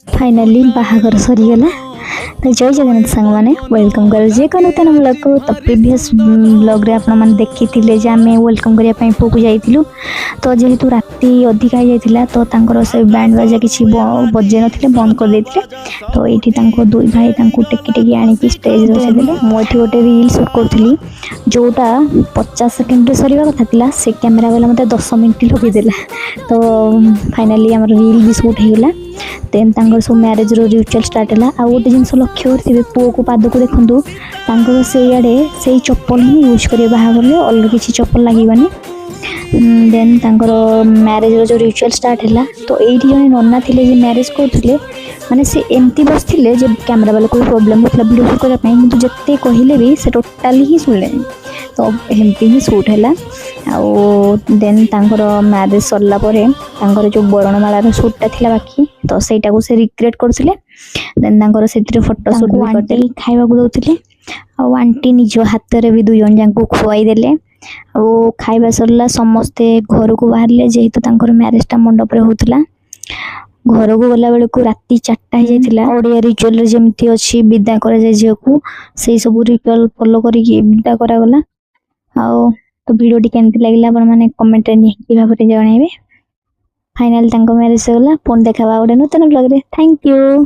Finally बाहागर सरीगला। तो जय जगन्नाथ सांग मैंने वेलकम कर नूतन ब्लॉग को। तो प्रीवियस ब्लॉग रे आपण मैंने देखी जे आम वेलकम करने पुक जाइलु। तो जेहेतु राति अधिका हो जाता तो तांकर से बैंड बाजा किसी बजे ना बंद कर देते। तो ये दुई भाई टेकी टेकी आनिकी स्टेज बसैदे। मुझे गोटे रिल सुट करी जोटा 50 सेकेंड सरीवा कथा था से कैमेरा वाला मत 10 मिनट लगेदेला। तो फाइनाली आम रिल भी सुट होगा। देन सब मैरेज रिचुअल स्टार्ट है। आ गोटे जिन लक्ष्य करेंगे पुओ को पाद को देखूँ से आड़े से चप्पल ही यूज करेंगे बाहागर अलग किसी चप्पल लगे। देन मैरेज जो रिचुअल स्टार्ट है। तो ये जन नना थे मैरेज करते माने से एमती बसते जे कैमेरा वाला कोई प्रोब्लेम होता वीडियो शूट करने कि जिते कहले भी से टोटाली ही शुणिले। तो एमती ही शूट है। देन मैरेज सरला जो बरणमालार शूटा था बाकी तो सहीटा को से रिक्रिएट करते। देन से फोटो शूट करते खावा दौले। आंटी निज हाथ में भी दुई जन जाक खुआई देले। खाଇବା सरला समस्ते घर को बाहर जेहेतु मैरेजटा मंडप होता। घर को गला बेलू राति 4टा हो जाता। ओडिया रिचुअल जमी अच्छी विदा कर झील को से सब रिचुअल फॉलो करके विदा करागला। तो वीडियो केमती लगे आपने कमेंट निहाती भाव जनइबे। फाइनाल मैरेज होगा। पुणी देखा गोटे नूतन ब्लॉग रे। Thank you.